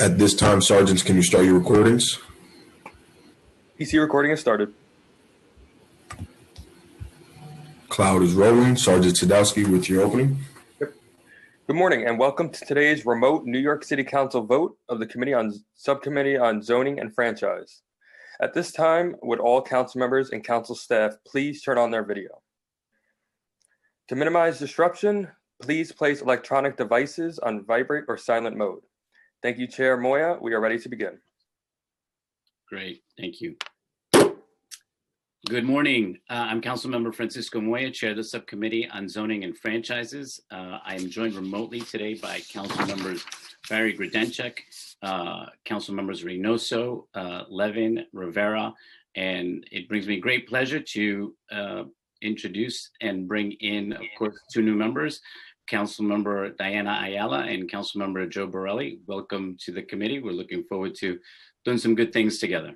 At this time, Sergeants, can you start your recordings? PC recording has started. Cloud is rolling. Sergeant Sadowski with your opening. Yep. Good morning and welcome to today's remote New York City Council vote of the Subcommittee on Zoning and Franchise. At this time, would all council members and council staff please turn on their video? To minimize disruption, please place electronic devices on vibrate or silent mode. Thank you, Chair Moya. We are ready to begin. Great, thank you. Good morning. I'm Councilmember Francisco Moya, Chair of the Subcommittee on Zoning and Franchises. I am joined remotely today by Council Members Barry Grodenchik, Council Members Reynoso, Levin, Rivera, and it brings me great pleasure to introduce and bring in, of course, two new members, Councilmember Diana Ayala and Councilmember Joe Borelli. Welcome to the committee. We're looking forward to doing some good things together.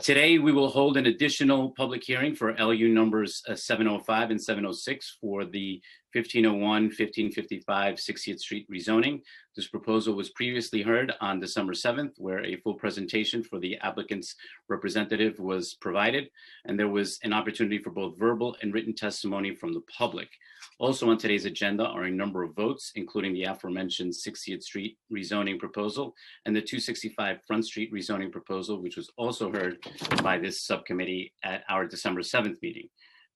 Today, we will hold an additional public hearing for LU numbers 705 and 706 for the 1501, 1555 60th Street rezoning. This proposal was previously heard on December 7th, where a full presentation for the applicant's representative was provided, and there was an opportunity for both verbal and written testimony from the public. Also on today's agenda are a number of votes, including the aforementioned 60th Street rezoning proposal and the 265 Front Street rezoning proposal, which was also heard by this subcommittee at our December 7th meeting,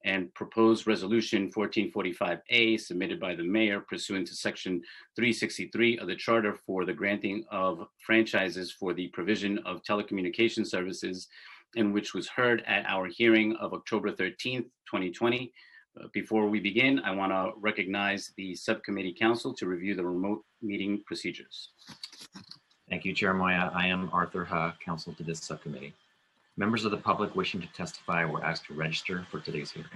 and proposed resolution 1445A submitted by the mayor pursuant to section 363 of the charter for the granting of franchises for the provision of telecommunication services, and which was heard at our hearing of October 13th, 2020. Before we begin, I want to recognize the subcommittee council to review the remote meeting procedures. Thank you, Chair Moya. I am Arthur Ha, counsel to this subcommittee. Members of the public wishing to testify were asked to register for today's hearing.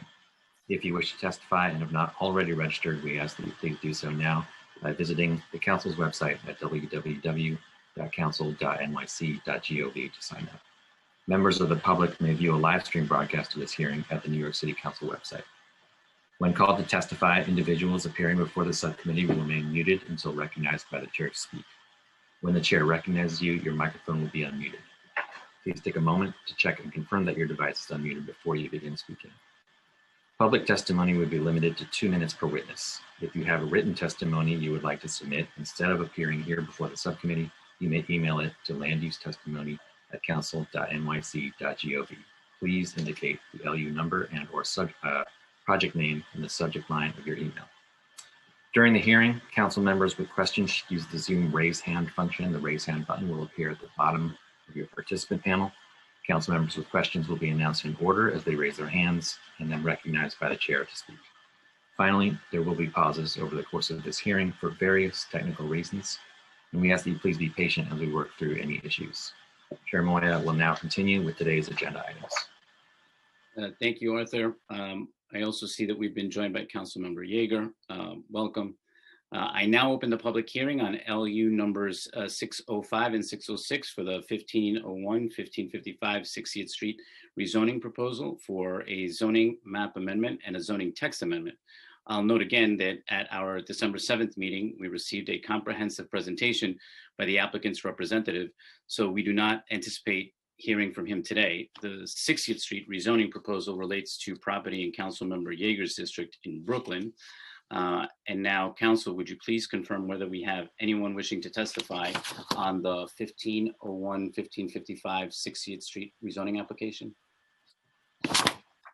If you wish to testify and have not already registered, we ask that you please do so now by visiting the council's website at www.council.nyc.gov to sign up. Members of the public may view a live stream broadcast of this hearing at the New York City Council website. When called to testify, individuals appearing before the subcommittee will remain muted until recognized by the chair to speak. When the chair recognizes you, your microphone will be unmuted. Please take a moment to check and confirm that your device is unmuted before you begin speaking. Public testimony would be limited to 2 minutes per witness. If you have a written testimony you would like to submit, instead of appearing here before the subcommittee, you may email it to landusetestimony@council.nyc.gov. Please indicate the LU number and or project name in the subject line of your email. During the hearing, council members with questions should use the Zoom raise hand function. The raise hand button will appear at the bottom of your participant panel. Council members with questions will be announced in order as they raise their hands and then recognized by the chair to speak. Finally, there will be pauses over the course of this hearing for various technical reasons, and we ask that you please be patient as we work through any issues. Chair Moya will now continue with today's agenda items. Thank you, Arthur. I also see that we've been joined by Councilmember Yeager. Welcome. I now open the public hearing on LU numbers 605 and 606 for the 1501, 1555 60th Street rezoning proposal for a zoning map amendment and a zoning text amendment. I'll note again that at our December 7th meeting, we received a comprehensive presentation by the applicant's representative, so we do not anticipate hearing from him today. The 60th Street rezoning proposal relates to property in Councilmember Yeager's district in Brooklyn. And now, Council, would you please confirm whether we have anyone wishing to testify on the 1501, 1555 60th Street rezoning application?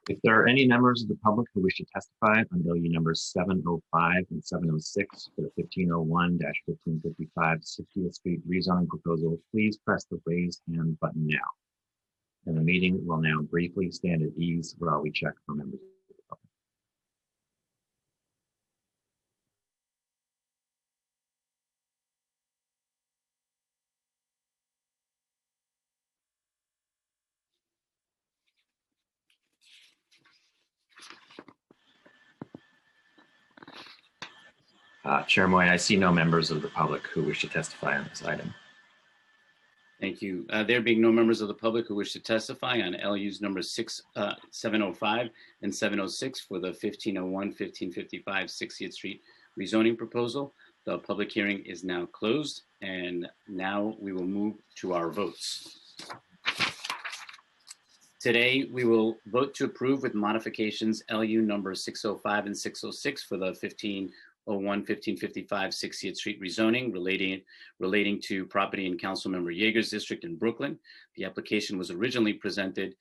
If there are any members of the public who wish to testify on LU numbers 705 and 706 for the 1501-1555 60th Street rezoning proposal, please press the raise hand button now. And the meeting will now briefly stand at ease while we check for members of the public. Chair Moy, I see no members of the public who wish to testify on this item. Thank you. There being no members of the public who wish to testify on LU's numbers 705 and 706 for the 1501, 1555 60th Street rezoning proposal, the public hearing is now closed, and Now we will move to our votes. Today, we will vote to approve with modifications LU number 605 and 606 for the 1501, 1555 60th Street rezoning relating to property in Councilmember Yeager's district in Brooklyn. The application was originally presented,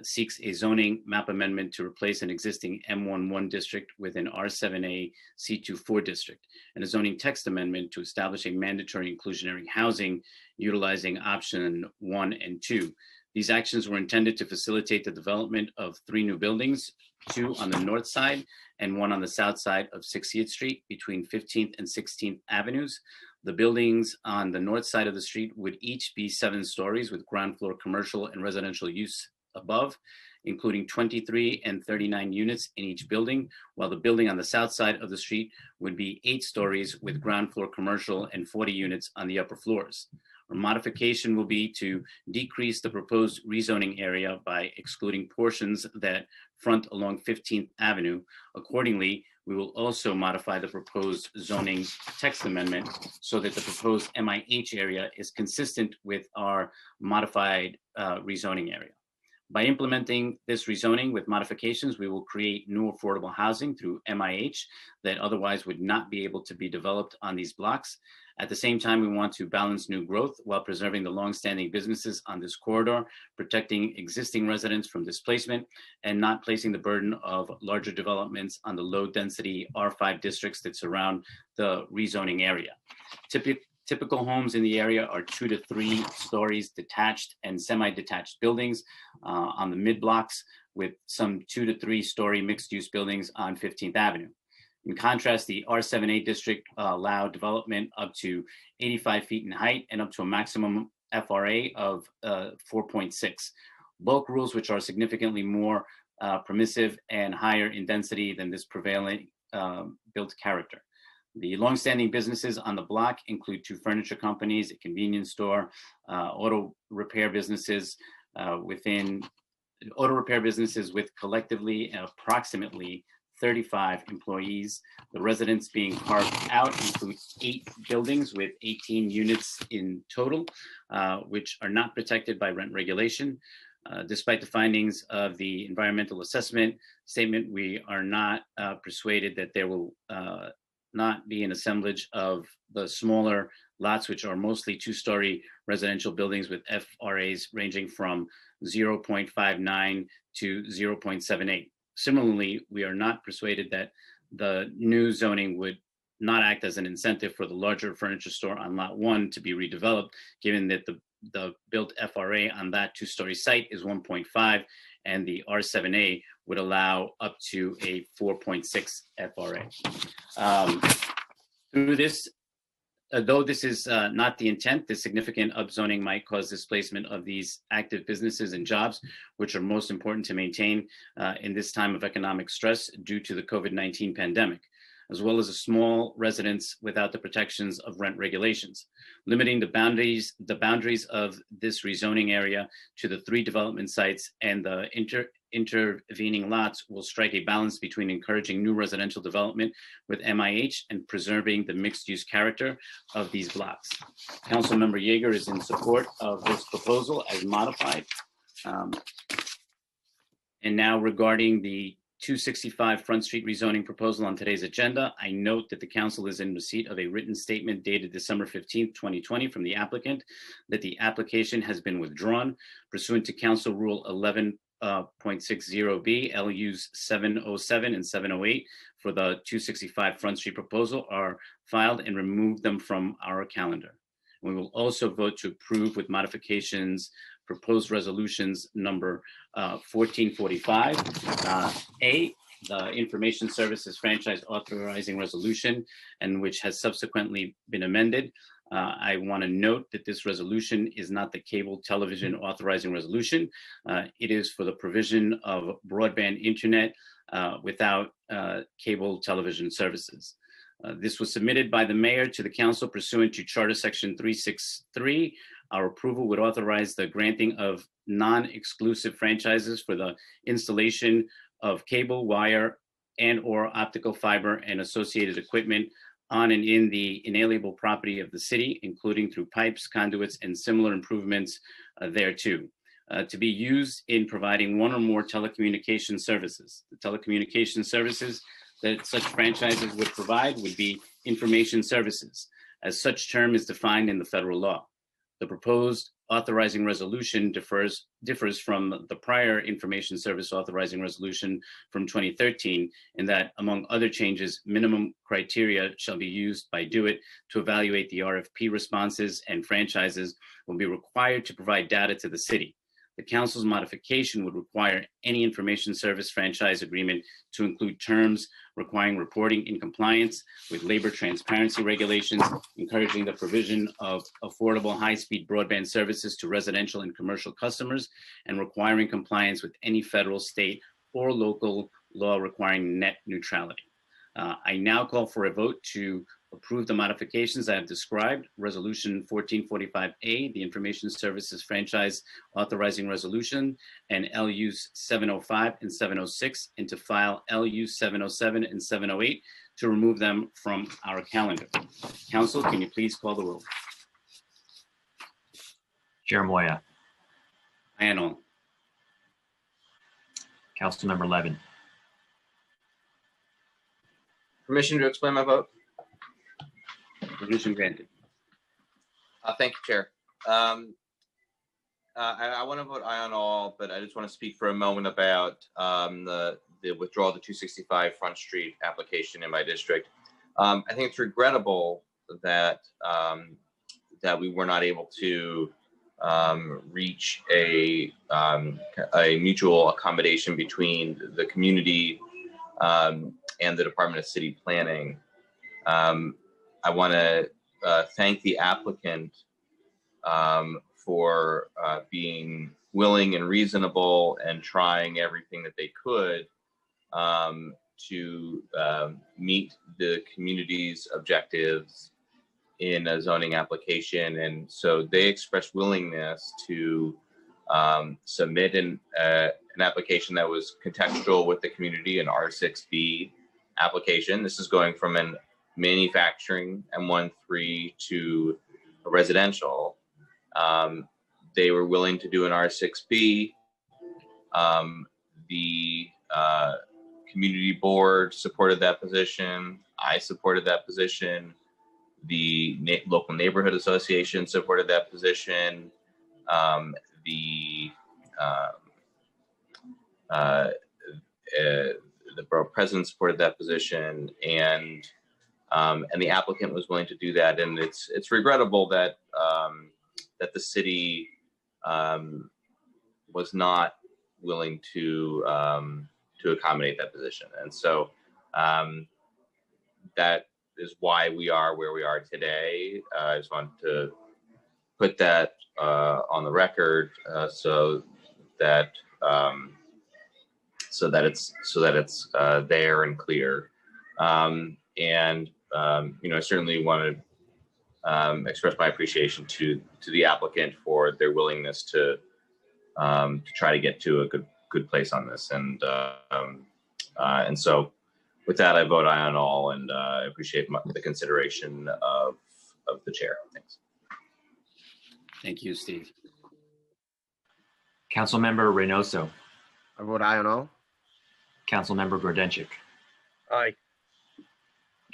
seeks a zoning map amendment to replace an existing M11 district with an R7A C24 district, and a zoning text amendment to establish a mandatory inclusionary housing utilizing option 1 and 2. These actions were intended to facilitate the development of 3 new buildings, 2 on the north side and 1 on the south side of 60th Street between 15th and 16th Avenues. The buildings on the north side of the street would each be 7 stories with ground floor commercial and residential use above, including 23 and 39 units in each building, while the building on the south side of the street would be 8 stories with ground floor commercial and 40 units on the upper floors. Our modification will be to decrease the proposed rezoning area by excluding portions that front along 15th Avenue. Accordingly, we will also modify the proposed zoning text amendment so that the proposed MIH area is consistent with our modified rezoning area. By implementing this rezoning with modifications, we will create new affordable housing through MIH that otherwise would not be able to be developed on these blocks. At the same time, we want to balance new growth while preserving the longstanding businesses on this corridor, protecting existing residents from displacement, and not placing the burden of larger developments on the low-density R5 districts that surround the rezoning area. Typical homes in the area are 2 to 3 stories detached and semi-detached buildings on the mid-blocks, with some 2 to 3 story mixed-use buildings on 15th Avenue. In contrast, the R7A district allowed development up to 85 feet in height and up to a maximum FRA of 4.6. Bulk rules, which are significantly more permissive and higher in density than this prevailing built character. The longstanding businesses on the block include 2 furniture companies, a convenience store, auto repair businesses with collectively approximately 35 employees. The residents being carved out include 8 buildings with 18 units in total, which are not protected by rent regulation. Despite the findings of the environmental assessment statement, we are not persuaded that there will not be an assemblage of the smaller lots, which are mostly 2-story residential buildings with FRAs ranging from 0.59 to 0.78. Similarly, we are not persuaded that the new zoning would not act as an incentive for the larger furniture store on lot 1 to be redeveloped, given that the built FRA on that 2-story site is 1.5, and the R7A would allow up to a 4.6 FRA. Through this, though this is not the intent, the significant upzoning might cause displacement of these active businesses and jobs, which are most important to maintain in this time of economic stress due to the COVID-19 pandemic, as well as a small residents without the protections of rent regulations. Limiting the boundaries of this rezoning area to the 3 development sites and the intervening lots will strike a balance between encouraging new residential development with MIH and preserving the mixed-use character of these blocks. Councilmember Yeager is in support of this proposal as modified. And now regarding the 265 Front Street rezoning proposal on today's agenda, I note that the council is in receipt of a written statement dated December 15th, 2020 from the applicant that the application has been withdrawn pursuant to Council Rule 11.60B, LUs 707 and 708 for the 265 Front Street proposal are filed and remove them from our calendar. We will also vote to approve with modifications proposed resolutions number 1445, A, the Information Services Franchise Authorizing Resolution, and which has subsequently been amended. I want to note that this resolution is not the Cable Television Authorizing Resolution. It is for the provision of broadband internet without cable television services. This was submitted by the mayor to the council pursuant to Charter Section 363. Our approval would authorize the granting of non-exclusive franchises for the installation of cable, wire, and/or optical fiber and associated equipment on and in the inalienable property of the city, including through pipes, conduits, and similar improvements thereto, to be used in providing one or more telecommunication services. The telecommunication services that such franchises would provide would be information services, as such term is defined in the federal law. The proposed authorizing resolution differs from the prior information service authorizing resolution from 2013 in that, among other changes, minimum criteria shall be used by DoIT to evaluate the RFP responses, and franchises will be required to provide data to the city. The council's modification would require any information service franchise agreement to include terms requiring reporting in compliance with labor transparency regulations, encouraging the provision of affordable high-speed broadband services to residential and commercial customers, and requiring compliance with any federal, state, or local law requiring net neutrality. I now call for a vote to approve the modifications I have described, Resolution 1445A, the Information Services Franchise Authorizing Resolution, and LUs 705 and 706, and to file LUs 707 and 708 to remove them from our calendar. Council, can you please call the roll? Chair Moya, Aye and all. Councilmember Levin, Permission to explain my vote? Permission granted. Thank you, Chair. I want to vote aye on all, but I just want to speak for a moment about the withdrawal of the 265 Front Street application in my district. I think it's regrettable that that we were not able to reach a mutual accommodation between the community and the Department of City Planning. I want to thank the applicant for being willing and reasonable and trying everything that they could to meet the community's objectives in a zoning application. And so they expressed willingness to submit an application that was contextual with the community, an R6B application. This is going from an manufacturing M13 to a residential. They were willing to do an R6B. The community board supported that position. I supported that position. The local neighborhood association supported that position. The borough president supported that position, and the applicant was willing to do that. And it's regrettable that that the city was not willing to accommodate that position. And so that is why we are where we are today. I just want to put that on the record so that it's there and clear. I certainly want to express my appreciation to the applicant for their willingness to try to get to a good place on this. And so with that, I vote aye on all, and I appreciate the consideration of the chair. Thanks. Thank you, Steve. Councilmember Reynoso, I vote aye on all. Councilmember Grodenchik, Aye.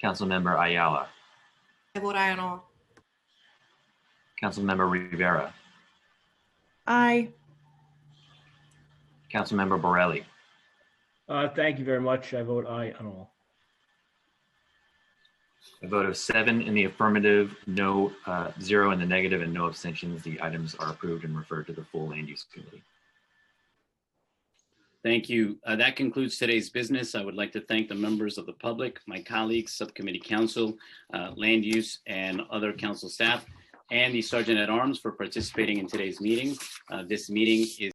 Councilmember Ayala, I vote aye on all. Councilmember Rivera, Aye. Councilmember Borelli, Thank you very much. I vote aye on all. a vote of 7 in the affirmative, no 0 in the negative, and no abstentions. The items are approved and referred to the full land use committee. Thank you. That concludes today's business. I would like to thank the members of the public, my colleagues, subcommittee council, land use, and other council staff, and the Sergeant at Arms for participating in today's meeting. This meeting is